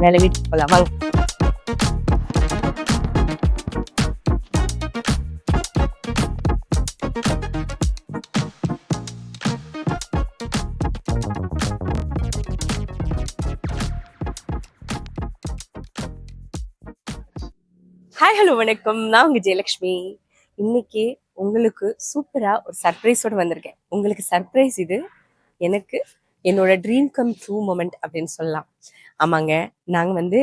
மேல வீட்டுக்கு போலாம் வாங்க. ஹாய் ஹலோ வணக்கம், நான் உங்க ஜெயலக்ஷ்மி. இன்னைக்கு உங்களுக்கு சூப்பரா ஒரு சர்ப்ரைஸோட வந்திருக்கேன். உங்களுக்கு சர்ப்ரைஸ் இது, எனக்கு என்னோட ட்ரீம் கம் ட்ரூ மொமெண்ட் அப்படின்னு சொல்லலாம். ஆமாங்க, நாங்க வந்து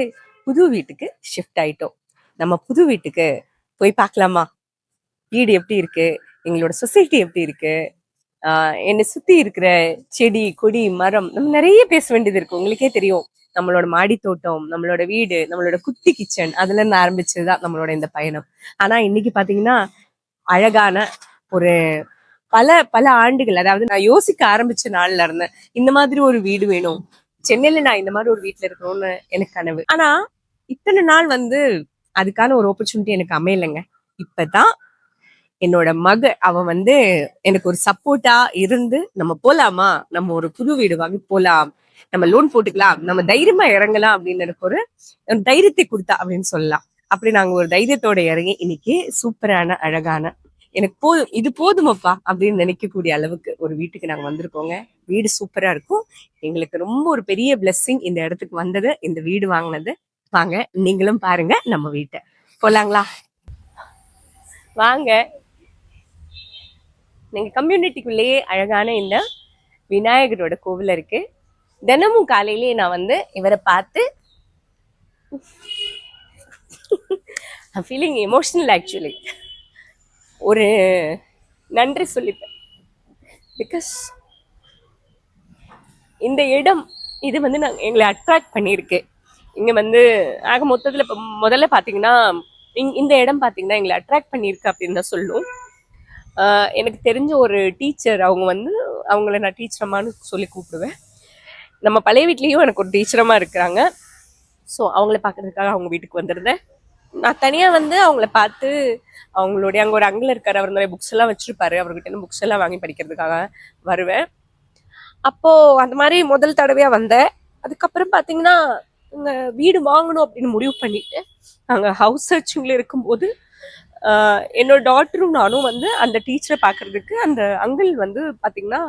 புது வீட்டுக்கு ஷிஃப்ட் ஆயிட்டோம். நம்ம புது வீட்டுக்கு போய் பார்க்கலாமா? வீடு எப்படி இருக்கு, எங்களோட சொசைட்டி எப்படி இருக்கு, என்னை சுத்தி இருக்கிற செடி கொடி மரம், நம்ம நிறைய பேச வேண்டியது இருக்கு. உங்களுக்கே தெரியும், நம்மளோட மாடி தோட்டம், நம்மளோட வீடு, நம்மளோட குட்டி கிச்சன், அதுல இருந்து ஆரம்பிச்சதுதான் நம்மளோட இந்த பயணம். ஆனா இன்னைக்கு பாத்தீங்கன்னா அழகான ஒரு பல பல ஆண்டுகள், அதாவது நான் யோசிக்க ஆரம்பிச்ச நாள்ல இருந்தேன் இந்த மாதிரி ஒரு வீடு வேணும், சென்னையில நான் இந்த மாதிரி ஒரு வீட்டுல இருக்கணும்னு எனக்கு கனவு. ஆனா இத்தனை நாள் வந்து அதுக்கான ஒரு ஆப்பர்ச்சுனிட்டி எனக்கு அமையலைங்க. இப்பதான் என்னோட அவ வந்து எனக்கு ஒரு சப்போர்ட்டா இருந்து, நம்ம போலாமா, நம்ம ஒரு புது வீடு வாங்கி போலாம், நம்ம லோன் போட்டுக்கலாம், நம்ம தைரியமா இறங்கலாம் அப்படின்னு எனக்கு ஒரு தைரியத்தை கொடுத்தா அப்படின்னு சொல்லலாம். அப்படி நாங்க ஒரு தைரியத்தோட இறங்கி இன்னைக்கு சூப்பரான அழகான, எனக்கு போதும் இது போதுமப்பா அப்படின்னு நினைக்கக்கூடிய அளவுக்கு ஒரு வீட்டுக்கு நாங்க வந்திருக்கோங்க. வீடு சூப்பரா இருக்கும். எங்களுக்கு ரொம்ப ஒரு பெரிய பிளெஸ்ஸிங் இந்த இடத்துக்கு வந்தது, இந்த வீடு வாங்கினது. வாங்க நீங்களும் பாருங்க நம்ம வீட்டை. போலாங்களா? வாங்க. எங்க கம்யூனிட்டிக்குள்ளேயே அழகான இந்த விநாயகரோட கோவில் இருக்கு. தினமும் காலையிலேயே நான் வந்து இவரை பார்த்து ஐம் ஃபீலிங் எமோஷனல் ஆக்சுவலி. ஒரு நன்றி சொல்லிப்பேன். பிகாஸ் இந்த இடம் இது வந்து எங்களை அட்ராக்ட் பண்ணியிருக்கு. இங்க வந்து ஆக மொத்தத்துல இப்போ முதல்ல பாத்தீங்கன்னா இந்த இடம் பாத்தீங்கன்னா எங்களை அட்ராக்ட் பண்ணியிருக்கு அப்படின்னு தான் சொல்லும். எனக்கு தெரிஞ்ச ஒரு டீச்சர், அவங்க வந்து அவங்கள நான் டீச்சரம்மான்னு சொல்லி கூப்பிடுவேன். நம்ம பழைய வீட்லேயும் எனக்கு ஒரு டீச்சரம்மா இருக்கிறாங்க. ஸோ அவங்கள பார்க்கறதுக்காக அவங்க வீட்டுக்கு வந்திருந்தேன். நான் தனியாக வந்து அவங்கள பார்த்து, அவங்களுடைய அங்கே ஒரு அங்கிள் இருக்கார், அவர் நிறைய புக்ஸ் எல்லாம் வச்சுருப்பாரு, அவர்கிட்ட புக்ஸ் எல்லாம் வாங்கி படிக்கிறதுக்காக வருவேன். அப்போது அந்த மாதிரி முதல் தடவையாக வந்தேன். அதுக்கப்புறம் பார்த்தீங்கன்னா இங்கே வீடு வாங்கணும் அப்படின்னு முடிவு பண்ணிட்டு நாங்கள் ஹவுஸ் சர்ச்சிங்கில் இருக்கும்போது என்னோட டாட்டரும் நானும் வந்து அந்த டீச்சரை பார்க்கறதுக்கு அந்த அங்கிள் வந்து பார்த்தீங்கன்னா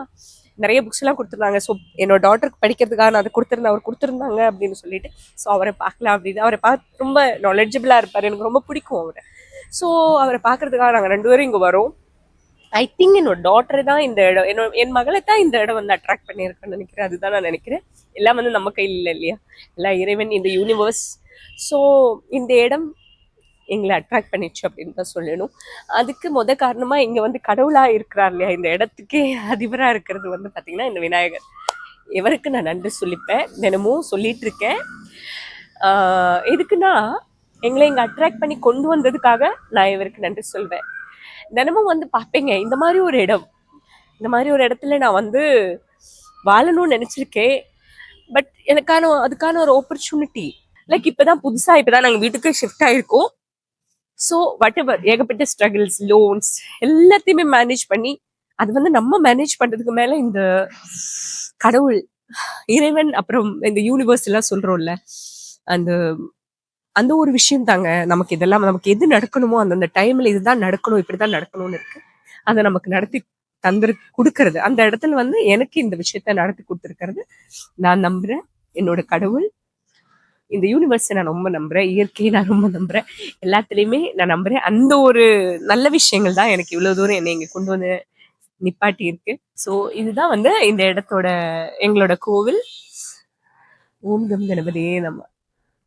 நிறைய புக்ஸ் எல்லாம் கொடுத்துருந்தாங்க. ஸோ என்னோட டாட்டருக்கு படிக்கிறதுக்காக நான் அதை கொடுத்துருந்தேன், அவர் கொடுத்துருந்தாங்க அப்படின்னு சொல்லிட்டு, ஸோ அவரை பார்க்கலாம் அப்படின்னு. அவரை பார்த்து ரொம்ப நாலேஜபிளாக இருப்பார், எனக்கு ரொம்ப பிடிக்கும் அவரை. ஸோ அவரை பார்க்கறதுக்காக நாங்கள் 2 பேரும் இங்கே வரோம். ஐ திங்க் என்னோட டாட்டர் தான் இந்த இடம், என் மகளை தான் இந்த இடம் வந்து அட்ராக்ட் பண்ணியிருக்கேன்னு நினைக்கிறேன். அதுதான் நான் நினைக்கிறேன். எல்லாம் வந்து நம்ம கையில் இல்லை இல்லையா, எல்லாம் இறைவன், இந்த யூனிவர்ஸ். ஸோ இந்த இடம் எங்களை அட்ராக்ட் பண்ணிடுச்சு அப்படின்னு தான் சொல்லணும். அதுக்கு காரணமா இங்க வந்து கடவுளா இருக்கிறார் இல்லையா, இந்த இடத்துக்கே அதிபரா இருக்கிறது வந்து பாத்தீங்கன்னா இந்த விநாயகர். இவருக்கு நான் நன்றி சொல்லிப்பேன், தினமும் சொல்லிட்டு இருக்கேன். எதுக்குன்னா எங்களை இங்க அட்ராக்ட் பண்ணி கொண்டு வந்ததுக்காக நான் இவருக்கு நன்றி சொல்வேன். தினமும் வந்து பார்ப்பேங்க, இந்த மாதிரி ஒரு இடம், இந்த மாதிரி ஒரு இடத்துல நான் வந்து வாழணும்னு நினைச்சிருக்கேன். பட் அதுக்கான ஒரு ஆப்பர்ச்சுனிட்டி லைக் இப்பதான் புதுசா நாங்க வீட்டுக்கு ஷிஃப்ட் ஆயிருக்கோம். ஸோ வாட் எவர், ஏகப்பட்ட ஸ்ட்ரகிள்ஸ், லோன்ஸ் எல்லாத்தையுமே மேனேஜ் பண்ணி, அது வந்து நம்ம மேனேஜ் பண்றதுக்கு மேல இந்த கடவுள், இறைவன், அப்புறம் இந்த யூனிவர்ஸ் எல்லாம் சொல்றோம்ல, அந்த அந்த ஒரு விஷயம் தாங்க நமக்கு இதெல்லாம், நமக்கு எது நடக்கணுமோ அந்தந்த டைம்ல இதுதான் நடக்கணும், இப்படிதான் நடக்கணும்னு இருக்கு, அதை நமக்கு நடத்தி கொடுக்கறது. அந்த இடத்துல வந்து எனக்கு இந்த விஷயத்த நடத்தி கொடுத்துருக்கிறது நான் நம்புறேன். என்னோட கடவுள், இந்த யூனிவர்ஸை நான் ரொம்ப நம்புறேன், இயற்கையை நான் ரொம்ப நம்புறேன், எல்லாத்துலேயுமே நான் நம்புறேன். அந்த ஒரு நல்ல விஷயங்கள் தான் எனக்கு இவ்வளவு தூரம் என்னை இங்க கொண்டு வந்து நிப்பாட்டி இருக்கு. ஸோ இதுதான் வந்து இந்த இடத்தோட, எங்களோட கோவில். ஓம் கம் கணபதியே நம,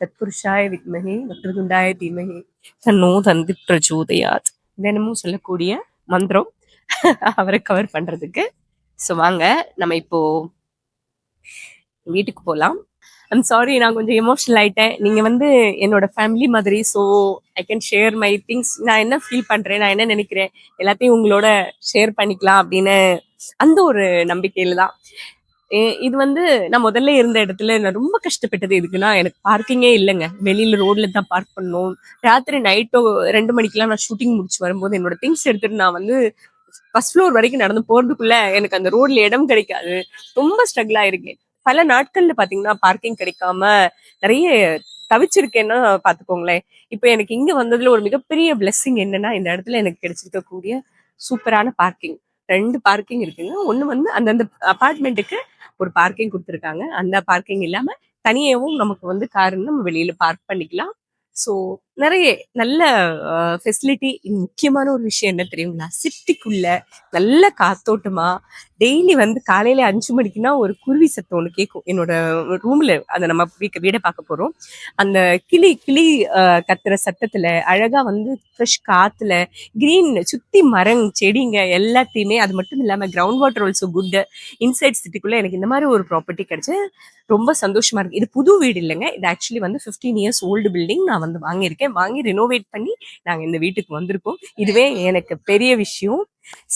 தத்புருஷாய வித்மஹே வக்ரதுண்டாய தீமஹே தன்னோ தந்தி பிரச்சோதயாத், தினமும் சொல்லக்கூடிய மந்திரம் அவரை கவர் பண்றதுக்கு. ஸோ வாங்க நம்ம இப்போ வீட்டுக்கு போகலாம். ஐம் சாரி, நான் கொஞ்சம் எமோஷனல் ஆயிட்டேன். நீங்க வந்து என்னோட ஃபேமிலி மாதிரி, so I can share my things. நான் என்ன ஃபீல் பண்றேன், நான் என்ன நினைக்கிறேன், எல்லாத்தையும் உங்களோட ஷேர் பண்ணிக்கலாம் அப்படின்னு அந்த ஒரு நம்பிக்கையில தான். இது வந்து நான் முதல்ல இருந்த இடத்துல நான் ரொம்ப கஷ்டப்பட்டது எதுக்குன்னா, எனக்கு பார்க்கிங்கே இல்லைங்க, வெளியில ரோட்ல தான் பார்க் பண்ணணும். ராத்திரி நைட்டோ 2 மணிக்கெல்லாம் நான் ஷூட்டிங் முடிச்சு வரும்போது என்னோட திங்ஸ் எடுத்துட்டு நான் வந்து ஃபர்ஸ்ட் ஃப்ளோர் வரைக்கும் நடந்து போறதுக்குள்ள எனக்கு அந்த ரோட்ல இடம் கிடைக்காது, ரொம்ப ஸ்ட்ரகிள் ஆயிருக்கேன். பல நாட்கள்ல பாத்தீங்கன்னா பார்க்கிங் கிடைக்காம நிறைய தவிச்சிருக்கேன்னா பாத்துக்கோங்களேன். இப்ப எனக்கு இங்க வந்ததுல ஒரு மிகப்பெரிய பிளெஸ்ஸிங் என்னன்னா, இந்த இடத்துல எனக்கு கிடைச்சிருக்கக்கூடிய சூப்பரான பார்க்கிங். 2 பார்க்கிங் இருக்குங்க. ஒண்ணு வந்து அந்தந்த அபார்ட்மெண்ட்டுக்கு ஒரு பார்க்கிங் குடுத்துருக்காங்க. அந்த பார்க்கிங் இல்லாம தனியாவும் நமக்கு வந்து கார் நம்ம வெளியில பார்க் பண்ணிக்கலாம். ஸோ நிறைய நல்ல ஃபெசிலிட்டி. முக்கியமான ஒரு விஷயம் என்ன தெரியுங்களா? சிட்டிக்குள்ள நல்ல காத்தோட்டமா டெய்லி வந்து காலையில 5 மணிக்குன்னா ஒரு குருவி சத்தம் ஒண்ணு கேட்கும். என்னோட ரூம்ல அத நம்ம வீட பார்க்க போறோம். அந்த கிளி கிளி கத்துற சத்தத்துல அழகா வந்து ஃப்ரெஷ் காத்துல கிரீன் சுத்தி மரம் செடிங்க எல்லாத்தையுமே, அது மட்டும் இல்லாம ground water also good. Inside சிட்டிக்குள்ள எனக்கு இந்த மாதிரி ஒரு ப்ராப்பர்ட்டி கிடைச்சு ரொம்ப சந்தோஷமா இருக்கு. இது புது வீடு இல்லைங்க. இது ஆக்சுவலி வந்து 15 இயர்ஸ் ஓல்டு பில்டிங். நான் வந்து வாங்கியிருக்கேன். வாங்கி ரினோவேட் பண்ணி நாங்க இந்த வீட்டுக்கு வந்திருக்கோம். இதுவே எனக்கு பெரிய விஷயம்.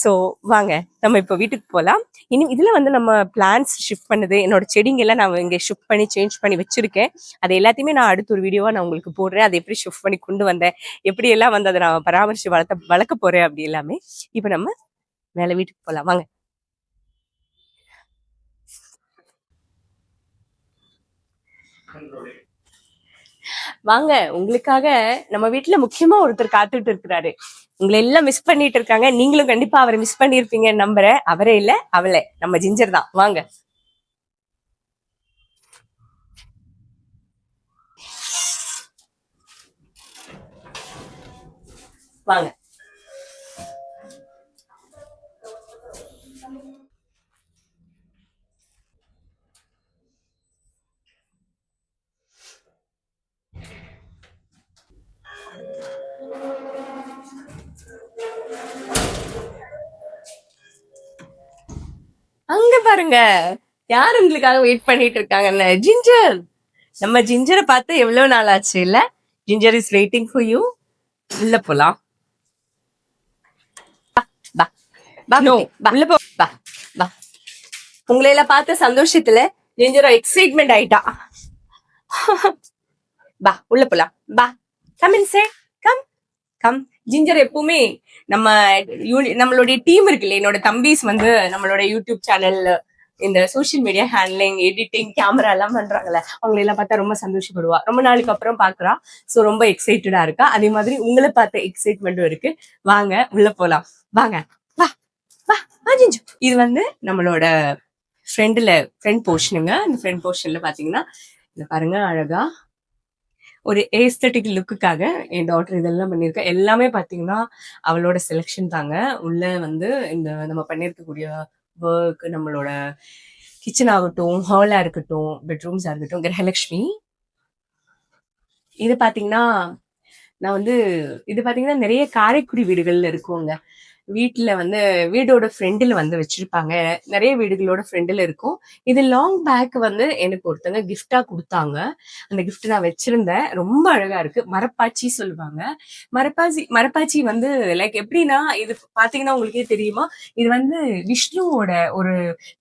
ஸோ வாங்க நம்ம இப்போ வீட்டுக்கு போகலாம். இனி இதுல வந்து நம்ம பிளான்ஸ் ஷிஃப்ட் பண்ணுது, என்னோட செடிங்க எல்லாம் நான் இங்க ஷிஃப்ட் பண்ணி சேஞ்ச் பண்ணி வச்சிருக்கேன். அது எல்லாத்தையுமே நான் அடுத்த ஒரு வீடியோவா நான் உங்களுக்கு போடுறேன். அதை எப்படி ஷிஃப்ட் பண்ணி கொண்டு வந்தேன், எப்படி எல்லாம் வந்து அதை நான் பராமரிச்சு வளர்க்க போறேன் அப்படி எல்லாமே. இப்போ நம்ம மேல வீட்டுக்கு போகலாம் வாங்க. வாங்க, உங்களுக்காக நம்ம வீட்டுல முக்கியமா ஒருத்தர் காத்துட்டு இருக்கிறாரு. உங்களை எல்லாம் மிஸ் பண்ணிட்டு இருக்காங்க. நீங்களும் கண்டிப்பா அவரை மிஸ் பண்ணிருப்பீங்க நம்புறேன். அவரே இல்ல, அவளே நம்ம ஜிஞ்சர் தான். வாங்க வாங்க. அங்க பாருங்க, யார் உங்களுக்காக வெயிட் பண்ணிட்டு இருக்காங்கன்னு. ஜிஞ்சர். நம்ம ஜிஞ்சரை பார்த்து எவ்வளவு நாள் ஆச்சு இல்ல? Ginger is waiting for you. உள்ள போலாம். பா பா நோ உள்ள போ. பா பா. உங்களை எல்லாம் பார்த்த சந்தோஷத்துல ஜிஞ்சரோ எக்ஸைட்மெண்ட் ஆயிட்டா. பா உள்ள போலாம். பா come in say. Come come. Ginger எப்பவுமே நம்ம நம்மளுடைய டீம் இருக்குல்ல, என்னோட தம்பிஸ் வந்து நம்மளோட யூடியூப் சேனல், இந்த social media handling, editing, camera எல்லாம் பண்றாங்கல்ல, அவங்களை எல்லாம் பார்த்தா ரொம்ப சந்தோஷப்படுவா. ரொம்ப நாளுக்கு அப்புறம் பாக்குறா. சோ ரொம்ப எக்ஸைட்டடா இருக்கா. அதே மாதிரி உங்களை பார்த்த எக்ஸைட்மெண்ட்டும் இருக்கு. வாங்க உள்ள போலாம். வாங்க. வா வா வா ஜிஞ்சு. இது வந்து நம்மளோட ஃப்ரண்ட் போர்ஷனுங்க. இந்த ஃப்ரண்ட் போர்ஷன்ல பாத்தீங்கன்னா இந்த பாருங்க, அழகா ஒரு ஏஸ்தட்டிக் லுக்குக்காக என் டாட்டர் இதெல்லாம் பண்ணியிருக்கா. எல்லாமே பாத்தீங்கன்னா அவளோட செலெக்ஷன் தாங்க. உள்ள வந்து இந்த நம்ம பண்ணிருக்கக்கூடிய ஒர்க், நம்மளோட கிச்சன் ஆகட்டும், ஹாலா இருக்கட்டும், பெட்ரூம்ஸா இருக்கட்டும், கிரகலட்சுமி. இது பாத்தீங்கன்னா நான் வந்து இது பாத்தீங்கன்னா நிறைய காரைக்குடி வீடுகள்ல இருக்குங்க. வீட்டுல வந்து வீடோட ஃப்ரெண்டில் வந்து வச்சிருப்பாங்க. நிறைய வீடுகளோட ஃப்ரெண்டில் இருக்கும். இது லாங் பேக் வந்து எனக்கு ஒருத்தங்க கிஃப்டா கொடுத்தாங்க. அந்த கிஃப்ட் நான் வச்சிருந்தேன். ரொம்ப அழகா இருக்கு. மரப்பாச்சி சொல்லுவாங்க. மரப்பாச்சி வந்து லைக் எப்படின்னா, இது பாத்தீங்கன்னா உங்களுக்கே தெரியுமா, இது வந்து விஷ்ணுவோட ஒரு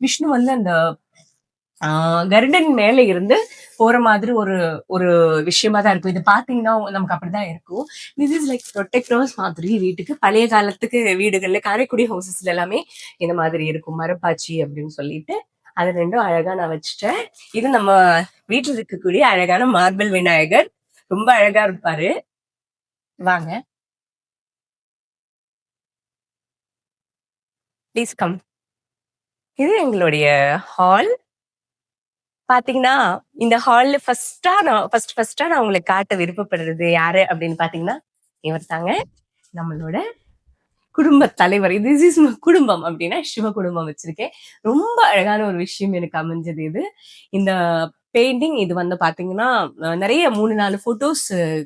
விஷ்ணு வந்து அந்த கருடன் மேல இருந்து போற மாதிரி ஒரு ஒரு விஷயமா தான் இருக்கும். இது பாத்தீங்கன்னா நமக்கு அப்படிதான் இருக்கும். திஸ் இஸ் லைக் ப்ரொடெக்டர்ஸ் மாதிரி வீட்டுக்கு. பழைய காலத்துக்கு வீடுகள்ல காரைக்குடி ஹவுசஸ்ல எல்லாமே இந்த மாதிரி இருக்கும், மரப்பாச்சி அப்படின்னு சொல்லிட்டு. அது ரெண்டும் அழகா நான் வச்சுட்டேன். இது நம்ம வீட்டுல இருக்கக்கூடிய அழகான மார்பிள் விநாயகர். ரொம்ப அழகா இருப்பாரு. வாங்க ப்ளீஸ் கம். இது எங்களுடைய ஹால். பாத்தீங்கன்னா இந்த ஹால்ல ஃபர்ஸ்டா நான் உங்களுக்கு காட்ட விருப்பப்படுறது யாரு அப்படின்னு பாத்தீங்கன்னா, இவர் தாங்க நம்மளோட குடும்ப தலைவர். இது இஸ் குடும்பம் அப்படின்னா சிவ குடும்பம் வச்சிருக்கேன். ரொம்ப அழகான ஒரு விஷயம் எனக்கு அமைஞ்சது இது. இந்த பெயிண்டிங் இது வந்து பாத்தீங்கன்னா நிறைய 3-4 போட்டோஸ்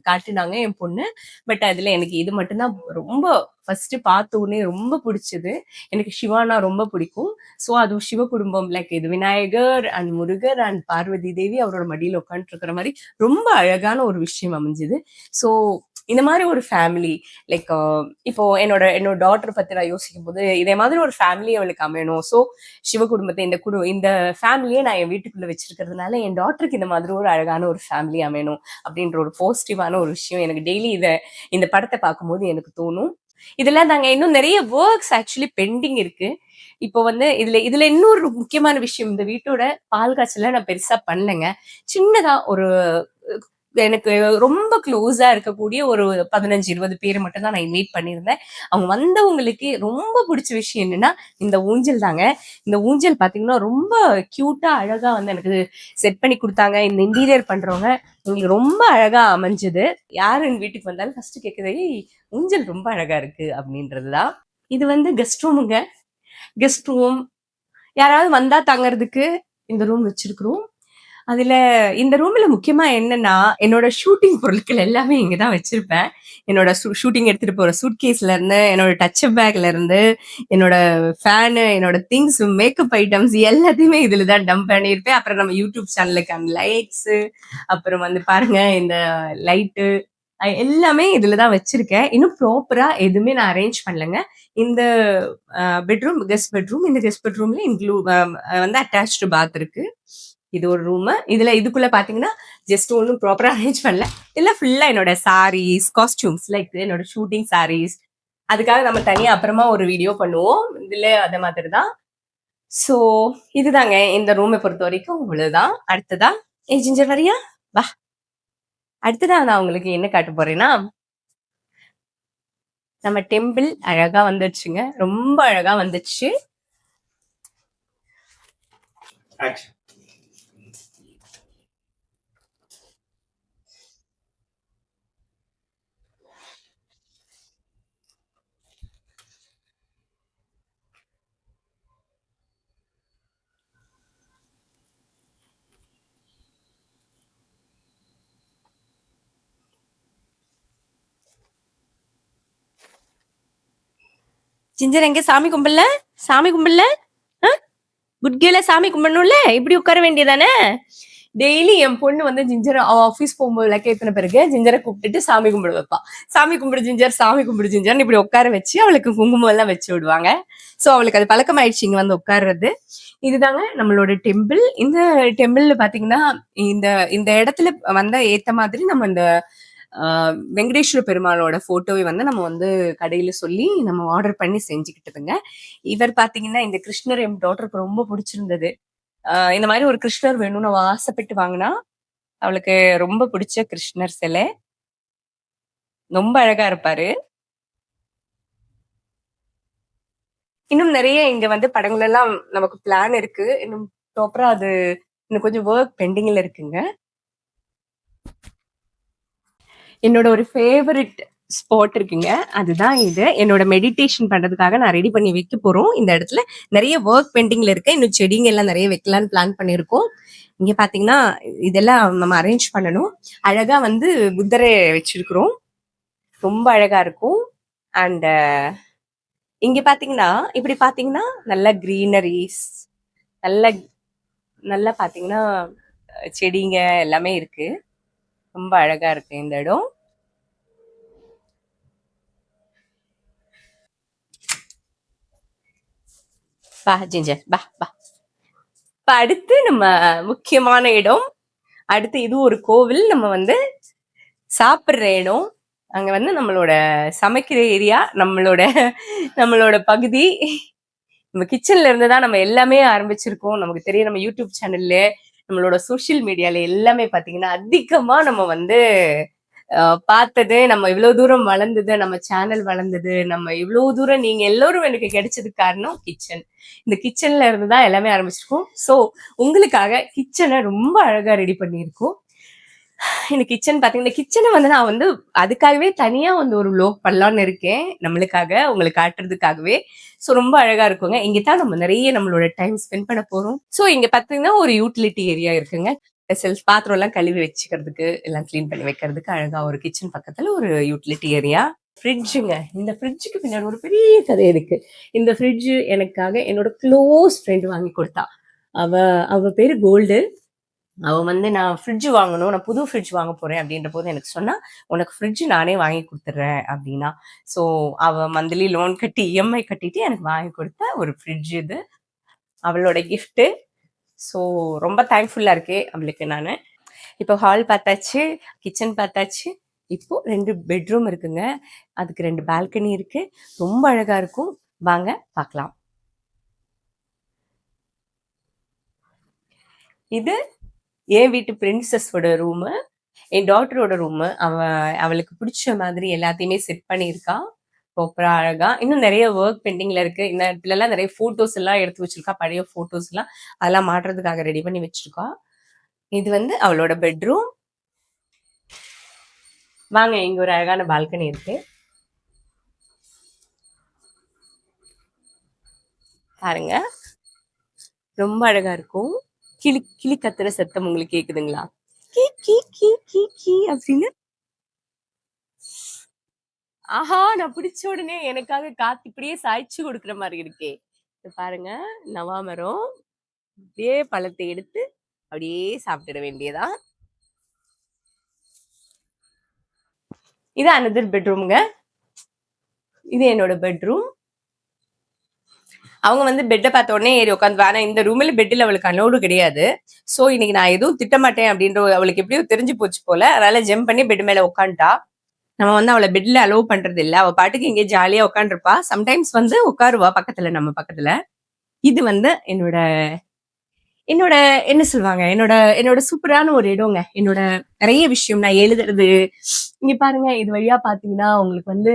காட்டினாங்க என் பொண்ணு. பட் அதுல எனக்கு இது மட்டும்தான் ரொம்ப ஃபர்ஸ்ட் பார்த்த உடனே ரொம்ப பிடிச்சது. எனக்கு சிவானா ரொம்ப பிடிக்கும். ஸோ அதுவும் சிவ குடும்பம், லைக் இது விநாயகர் அண்ட் முருகர் அண்ட் பார்வதி தேவி அவரோட மடியில உட்காந்துட்டு இருக்கிற மாதிரி ரொம்ப அழகான ஒரு விஷயம் அமைஞ்சது. ஸோ இந்த மாதிரி ஒரு ஃபேமிலி, லைக் இப்போ என்னோட டாட்டர் பத்தி நான் யோசிக்கும் போது இதே மாதிரி ஒரு ஃபேமிலி அவளுக்கு அமையணும். ஸோ சிவ குடும்பத்தை இந்த ஃபேமிலியை நான் என் வீட்டுக்குள்ள வச்சிருக்கிறதுனால என் டாட்டருக்கு இந்த மாதிரி ஒரு அழகான ஒரு ஃபேமிலி அமையணும் அப்படின்ற ஒரு பாசிட்டிவான ஒரு விஷயம் எனக்கு டெய்லி இந்த படத்தை பார்க்கும்போது எனக்கு தோணும். இதெல்லாம் நாங்க இன்னும் நிறைய ஒர்க்ஸ் ஆக்சுவலி பெண்டிங் இருக்கு. இப்போ வந்து இதுல இன்னொரு முக்கியமான விஷயம், இந்த வீட்டோட பால் காய்ச்சல நான் பெருசா பண்ணலைங்க. சின்னதா ஒரு எனக்கு ரொம்ப க்ளோஸா இருக்கக்கூடிய ஒரு 15-20 பேர் மட்டும் தான் நான் இன்வைட் பண்ணியிருந்தேன். அவங்க வந்தவங்களுக்கு ரொம்ப பிடிச்ச விஷயம் என்னன்னா இந்த ஊஞ்சல் தாங்க. இந்த ஊஞ்சல் பாத்தீங்கன்னா ரொம்ப கியூட்டா அழகா வந்து எனக்கு செட் பண்ணி கொடுத்தாங்க. இந்த இன்டீரியர் பண்றவங்க உங்களுக்கு ரொம்ப அழகா அமைஞ்சது. யாரு எங்க வீட்டுக்கு வந்தாலும் ஃபர்ஸ்ட் கேக்குறது, "ஏய், ஊஞ்சல் ரொம்ப அழகா இருக்கு" அப்படின்றதுதான். இது வந்து கெஸ்ட் ரூமுங்க. கெஸ்ட் ரூம், யாராவது வந்தா தங்கறதுக்கு இந்த ரூம் வச்சிருக்கிறோம். அதுல இந்த ரூம்ல முக்கியமா என்னன்னா, என்னோட ஷூட்டிங் பொருட்கள் எல்லாமே இங்க தான் வச்சிருப்பேன். என்னோட ஷூட்டிங் எடுத்துட்டு போற சூட்கேஸ்ல இருந்து, என்னோட டச்சப் பேக்ல இருந்து, என்னோட ஃபேனு, என்னோட திங்ஸ், மேக்கப் ஐட்டம்ஸ் எல்லாத்தையுமே இதுல தான் டம்ப் பண்ணியிருப்பேன். அப்புறம் நம்ம யூடியூப் சேனலுக்கான லைட்ஸு, அப்புறம் வந்து பாருங்க இந்த லைட்டு, எல்லாமே இதுல தான் வச்சிருக்கேன். இன்னும் ப்ராப்பரா எதுவுமே நான் அரேஞ்ச் பண்ணலங்க. இந்த பெட்ரூம் கெஸ்ட் பெட்ரூம். இந்த கெஸ்ட் பெட்ரூம்ல வந்து அட்டாச்டு பாத் இருக்கு. இது ஒரு ரூம். இதுக்குள்ள பாத்தீங்கன்னா ஜஸ்ட் ஒன்றும் ப்ராப்பரா அரேஞ்ச் பண்ணல. இல்ல ஃபுல்லா என்னோட சாரீஸ், காஸ்டியூம்ஸ், லைக் என்னோட ஷூட்டிங் சாரீஸ். அதுக்காக நம்ம தனியா அப்புறமா ஒரு வீடியோ பண்ணுவோம். இதுல அத மாதிரி தான். சோ இதுதாங்க இந்த ரூமை பொறுத்த வரைக்கும் இவ்வளவுதான். அடுத்ததா ஜிஞ்சர் வரியா? வா. அடுத்ததா நான் உங்களுக்கு என்ன காட்ட போறேன்னா, நம்ம டெம்பிள் அழகா வந்துடுச்சுங்க. ரொம்ப அழகா வந்துச்சு. ஜிஞ்சர் எங்க சாமி கும்பல்ல? சாமி கும்பல்ல? குட் கேர்ல சாமி கும்பிடணும்ல, இப்படி உட்கார வேண்டியதானே? டெய்லி என் பொண்ணு வந்து ஜிஞ்சர் ஆஃபீஸ் போகும்போது விளக்கேத்தின பிறகு ஜிஞ்சரை கூப்பிட்டுட்டு சாமி கும்பிட வைப்பா. சாமி கும்பிடு ஜிஞ்சர், சாமி கும்பிடு ஜிஞ்சர்னு இப்படி உட்கார வச்சு அவளுக்கு குங்குமம் எல்லாம் வச்சு விடுவாங்க. சோ அவளுக்கு அது பழக்கம் ஆயிடுச்சு இங்க வந்து உட்கார்றது. இதுதாங்க நம்மளோட டெம்பிள். இந்த டெம்பிள்ல பாத்தீங்கன்னா இந்த இந்த இடத்துல வந்தா ஏத்த மாதிரி நம்ம இந்த வெங்கடேஸ்வர பெருமாளோட போட்டோவை வந்து நம்ம வந்து கடையில சொல்லி நம்ம ஆர்டர் பண்ணி செஞ்சுக்கிட்டதுங்க. இவர் பாத்தீங்கன்னா இந்த கிருஷ்ணர் என் டாட்டருக்கு ரொம்ப பிடிச்சிருந்தது. இந்த மாதிரி ஒரு கிருஷ்ணர் வேணும்னு அவ ஆசைப்பட்டு வாங்கினா. அவளுக்கு ரொம்ப பிடிச்ச கிருஷ்ணர் சிலை. ரொம்ப அழகா இருப்பாரு. இன்னும் நிறைய இங்க வந்து படங்கள் எல்லாம் நமக்கு பிளான் இருக்கு. இன்னும் ப்ராப்பரா அது இன்னும் கொஞ்சம் ஒர்க் பெண்டிங்ல இருக்குங்க. என்னோட ஒரு ஃபேவரட் ஸ்பாட் இருக்குங்க. அதுதான் இது. என்னோட மெடிடேஷன் பண்றதுக்காக நான் ரெடி பண்ணி வைக்க போறோம். இந்த இடத்துல நிறைய ஒர்க் பெண்டிங்ல இருக்கு. இன்னும் செடிங்க எல்லாம் நிறைய வைக்கலாம்னு பிளான் பண்ணியிருக்கோம். இங்க பாத்தீங்கன்னா இதெல்லாம் நம்ம அரேஞ்ச் பண்ணணும். அழகா வந்து புத்தரை வச்சிருக்கிறோம். ரொம்ப அழகா இருக்கும். அண்ட் இங்க பாத்தீங்கன்னா இப்படி பாத்தீங்கன்னா நல்ல கிரீனரிஸ், நல்ல நல்லா பாத்தீங்கன்னா செடிங்க எல்லாமே இருக்கு. ரொம்ப அழகா இருக்கு இந்த இடம். வா ஜிஞ்சர், வா வா. இப்ப அடுத்து நம்ம முக்கியமான இடம். அடுத்து இது ஒரு கோவில். நம்ம வந்து சாப்பிடுற இடம். அங்க வந்து நம்மளோட சமைக்கிற ஏரியா, நம்மளோட நம்மளோட பகுதி. நம்ம கிச்சன்ல இருந்து தான் நம்ம எல்லாமே ஆரம்பிச்சிருக்கோம். நமக்கு தெரியும் நம்ம யூடியூப் சேனல்ல, நம்மளோட சோசியல் மீடியால எல்லாமே பாத்தீங்கன்னா அதிகமா நம்ம வந்து பார்த்தது, நம்ம இவ்வளவு தூரம் வளர்ந்தது, நம்ம சேனல் வளர்ந்தது, நம்ம இவ்வளவு தூரம் நீங்க எல்லாரும் எனக்கு கிடைச்சதுக்கு காரணம் கிச்சன். இந்த கிச்சன்ல இருந்து தான் எல்லாமே ஆரம்பிச்சிருக்கோம். சோ உங்களுக்காக கிச்சனை ரொம்ப அழகா ரெடி பண்ணியிருக்கோம். இந்த கிச்சன் பாத்தீங்கன்னா, இந்த கிச்சனை வந்து நான் வந்து அதுக்காகவே தனியா வந்து ஒரு வ்ளாக் பண்ணலாம்னு இருக்கேன். நம்மளுக்காக, உங்களுக்கு காட்டுறதுக்காகவே. சோ ரொம்ப அழகா இருக்குங்க. இங்க தான் நம்ம நிறைய நம்மளோட டைம் ஸ்பெண்ட் பண்ண போறோம். சோ இங்க பாத்தீங்கன்னா ஒரு யூட்டிலிட்டி ஏரியா இருக்குங்க. செல்ஃப் பாத்திரம் எல்லாம் கழுவி வச்சுக்கிறதுக்கு, எல்லாம் கிளீன் பண்ணி வைக்கிறதுக்கு அழகா ஒரு கிச்சன் பக்கத்துல ஒரு யூட்டிலிட்டி ஏரியா. ஃப்ரிட்ஜுங்க. இந்த ஃப்ரிட்ஜுக்கு பின்னாடி ஒரு பெரிய கதை இருக்கு. இந்த ஃப்ரிட்ஜ் எனக்காக என்னோட க்ளோஸ் ஃப்ரெண்ட் வாங்கி கொடுத்தா. அவ அவ பேரு கோல்டு. அவ வந்து நான் ஃப்ரிட்ஜ் வாங்கணும், நான் புது ஃப்ரிட்ஜ் வாங்க போறேன் அப்படின்ற போது எனக்கு சொன்னா, உனக்கு ஃப்ரிட்ஜ் நானே வாங்கி கொடுத்துட்றேன் அப்படின்னா. ஸோ அவ மந்த்லி லோன் கட்டி இஎம்ஐ கட்டிட்டு எனக்கு வாங்கி கொடுத்த ஒரு ஃப்ரிட்ஜ் இது. அவளோட கிஃப்ட். ஸோ ரொம்ப தேங்க்ஃபுல்லா இருக்கேன் அவளுக்கு நானு. இப்போ ஹால் பார்த்தாச்சு, கிச்சன் பார்த்தாச்சு. இப்போ 2 பெட்ரூம் இருக்குங்க. அதுக்கு 2 பால்கனி இருக்கு. ரொம்ப அழகா இருக்கும். வாங்க பார்க்கலாம். இது என் வீட்டு பிரின்சஸோட ரூமு. என் டாட்டரோட ரூமு. அவளுக்கு பிடிச்ச மாதிரி எல்லாத்தையுமே செட் பண்ணியிருக்கா. ப்ராப்பரா அழகா. இன்னும் நிறைய ஒர்க் பெண்டிங்ல இருக்கு. இந்த இடத்துலலாம் நிறைய ஃபோட்டோஸ் எல்லாம் எடுத்து வச்சிருக்கா. பழைய ஃபோட்டோஸ்லாம். அதெல்லாம் மாட்டுறதுக்காக ரெடி பண்ணி வச்சிருக்கா. இது வந்து அவளோட பெட்ரூம். வாங்க, இங்க ஒரு அழகான பால்கனி இருக்கு. பாருங்க, ரொம்ப அழகா இருக்கும். கிளி கிளி கத்துற சத்தம் உங்களுக்கு கேக்குதுங்களா? கீ கீ கீ கீ கீ அப்படின்னு. ஆஹா, நான் பிடிச்ச உடனே எனக்காக காத்து இப்படியே சாய்ச்சி கொடுக்குற மாதிரி இருக்கே. இது பாருங்க, நவாமரம். அப்படியே பழத்தை எடுத்து அப்படியே சாப்பிட்டுட வேண்டியதான். இது அனதர் பெட்ரூம்ங்க. இது என்னோட பெட்ரூம். அவங்க வந்து பெட்டை பார்த்த உடனே ஏறி உட்காந்து, ஆனா இந்த ரூம்ல பெட்டில் அவளுக்கு அலோடு கிடையாது. சோ இன்னைக்கு நான் எதுவும் திட்டமாட்டேன் அப்படின்ற அவளுக்கு எப்படியோ தெரிஞ்சு போச்சு போல. அதனால ஜம்ப் பண்ணி பெட் மேல உட்காந்துட்டா. நம்ம வந்து அவளை பெட்ல அலோவ் பண்றது இல்ல. அவ பாட்டுக்கு இங்கே ஜாலியா உட்காந்துருப்பா. சம்டைம்ஸ் வந்து உட்காருவா பக்கத்துல, நம்ம பக்கத்துல. இது வந்து என்னோட என்னோட என்ன சொல்லுவாங்க, என்னோட என்னோட சூப்பரான ஒரு இடங்க. என்னோட நிறைய விஷயம் நான் எழுதுறது. இங்க பாருங்க, இது வழியா பாத்தீங்கன்னா உங்களுக்கு வந்து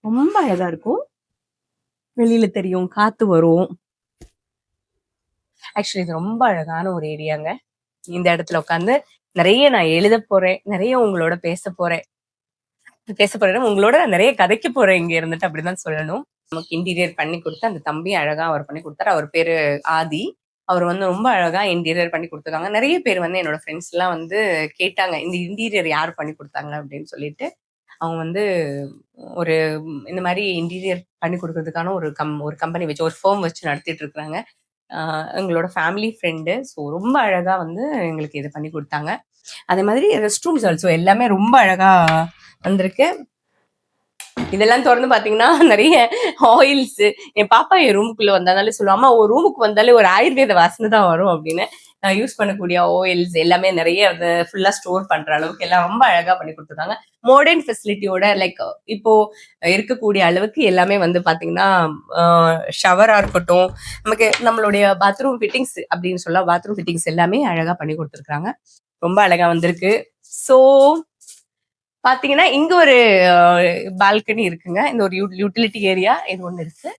ரொம்ப அழகா இருக்கும். வெளியில தெரியும், காத்து வரும். ஆக்சுவலி இது ரொம்ப அழகான ஒரு ஏரியாங்க. இந்த இடத்துல உட்காந்து நிறைய நான் எழுத போறேன். நிறைய உங்களோட பேச போறேன். உங்களோட நான் நிறைய கதைக்க போறேன் இங்க இருந்துட்டு, அப்படிதான் சொல்லணும். நமக்கு இன்டீரியர் பண்ணி கொடுத்து அந்த தம்பி அழகா அவர் பண்ணி கொடுத்தாரு. அவர் பேரு ஆதி. அவர் வந்து ரொம்ப அழகா இன்டீரியர் பண்ணி கொடுத்துருக்காங்க. நிறைய பேர் வந்து என்னோட ஃப்ரெண்ட்ஸ் எல்லாம் வந்து கேட்டாங்க, இந்த இன்டீரியர் யார் பண்ணி கொடுத்தாங்க அப்படின்னு சொல்லிட்டு. அவங்க வந்து ஒரு இந்த மாதிரி இன்டீரியர் பண்ணி கொடுக்கறதுக்கான ஒரு கம்பெனி வச்சு, ஒரு ஃபேம் வச்சு நடத்திட்டு இருக்காங்க. எங்களோட ஃபேமிலி ஃப்ரெண்டு. ஸோ ரொம்ப அழகா வந்து எங்களுக்கு இது பண்ணி கொடுத்தாங்க. அதே மாதிரி ரெஸ்ட் ரூம்ஸ் ஆல்சோ எல்லாமே ரொம்ப அழகா வந்திருக்கு. இதெல்லாம் திறந்து பாத்தீங்கன்னா நிறைய ஆயில்ஸ். என் பாப்பா என் ரூமுக்குள்ள வந்ததாலே சொல்லுவா, அம்மா ஒரு ரூமுக்கு வந்தாலே ஒரு ஆயுர்வேத வாசனை தான் வரும் அப்படின்னு. நான் யூஸ் பண்ணக்கூடிய ஆயில்ஸ் எல்லாமே நிறைய ஃபுல்லா ஸ்டோர் பண்ற அளவுக்கு எல்லாம் ரொம்ப அழகா பண்ணி கொடுத்துருக்காங்க. மாடர்ன் ஃபெசிலிட்டியோட, லைக் இப்போ இருக்கக்கூடிய அளவுக்கு எல்லாமே வந்து பாத்தீங்கன்னா, ஷவரா இருக்கட்டும், நமக்கு நம்மளுடைய பாத்ரூம் ஃபிட்டிங்ஸ் அப்படின்னு சொல்ல, பாத்ரூம் ஃபிட்டிங்ஸ் எல்லாமே அழகா பண்ணி கொடுத்துருக்காங்க. ரொம்ப அழகா வந்திருக்கு. சோ பாத்தீங்கன்னா, இங்க ஒரு பால்கனி இருக்குங்க. இந்த ஒரு யூட்டிலிட்டி ஏரியா இது ஒண்ணு இருக்கு.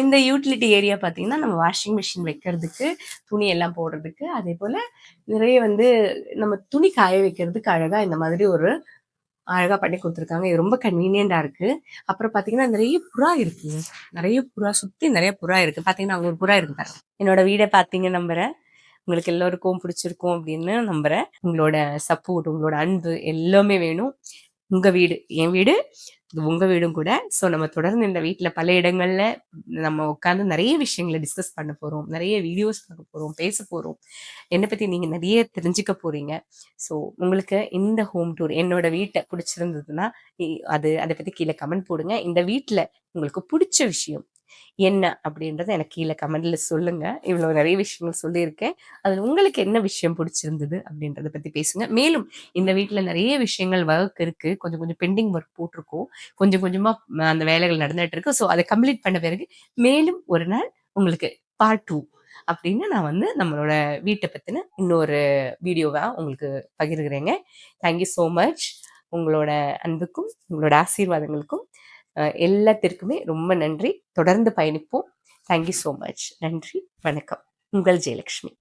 இந்த யூட்டிலிட்டி ஏரியா பாத்தீங்கன்னா, நம்ம வாஷிங் மிஷின் வைக்கிறதுக்கு, துணி எல்லாம் போடுறதுக்கு, அதே போல நிறைய வந்து நம்ம துணி காய வைக்கிறதுக்கு அழகா இந்த மாதிரி ஒரு அழகா பண்ணி கொடுத்துருக்காங்க. இது ரொம்ப கன்வீனியன்டா இருக்கு. அப்புறம் பாத்தீங்கன்னா, நிறைய புறா இருக்குங்க. நிறைய புறா, சுத்தி நிறைய புறா இருக்கு. பாத்தீங்கன்னா, அங்க ஒரு புறா இருக்கு பாருங்க. என்னோட வீடை பாத்தீங்க நம்புறேன். உங்களுக்கு எல்லோருக்கும் பிடிச்சிருக்கும் அப்படின்னு நம்புறேன். உங்களோட சப்போர்ட், உங்களோட அன்பு எல்லாமே வேணும். உங்க வீடு என் வீடு, இது உங்க வீடும் கூட. ஸோ நம்ம தொடர்ந்து இந்த வீட்டில் பல இடங்கள்ல நம்ம உட்காந்து நிறைய விஷயங்களை டிஸ்கஸ் பண்ண போறோம். நிறைய வீடியோஸ் பார்க்க போறோம், பேச போறோம். என்னை பத்தி நீங்க நிறைய தெரிஞ்சுக்க போறீங்க. ஸோ உங்களுக்கு இந்த ஹோம் டூர் என்னோட வீட்டை பிடிச்சிருந்ததுன்னா அதை பத்தி கீழே கமெண்ட் போடுங்க. இந்த வீட்டில் உங்களுக்கு பிடிச்ச விஷயம் என்ன அப்படின்றத எனக்கு கீழே கமெண்ட்ல சொல்லுங்க. இவ்வளவு நிறைய விஷயங்கள் சொல்லியிருக்கேன். அதுல உங்களுக்கு என்ன விஷயம் பிடிச்சிருந்தது அப்படின்றத பத்தி பேசுங்க. மேலும் இந்த வீட்டுல நிறைய விஷயங்கள் ஒர்க் இருக்கு. கொஞ்சம் கொஞ்சம் பெண்டிங் ஒர்க் போட்டிருக்கோம். கொஞ்சம் கொஞ்சமா அந்த வேலைகள் நடந்துட்டு இருக்கு. ஸோ அதை கம்ப்ளீட் பண்ண பிறகு மேலும் ஒரு நாள் உங்களுக்கு பார்ட் 2 அப்படின்னு நான் வந்து நம்மளோட வீட்டை பத்தின இன்னொரு வீடியோவா உங்களுக்கு பகிர்கிறேங்க. Thank you so much. உங்களோட அன்புக்கும் உங்களோட ஆசீர்வாதங்களுக்கும் எல்லாத்திற்குமே ரொம்ப நன்றி. தொடர்ந்து பயணிப்போம். Thank you so much. நன்றி, வணக்கம். உங்கள் ஜெயலட்சுமி.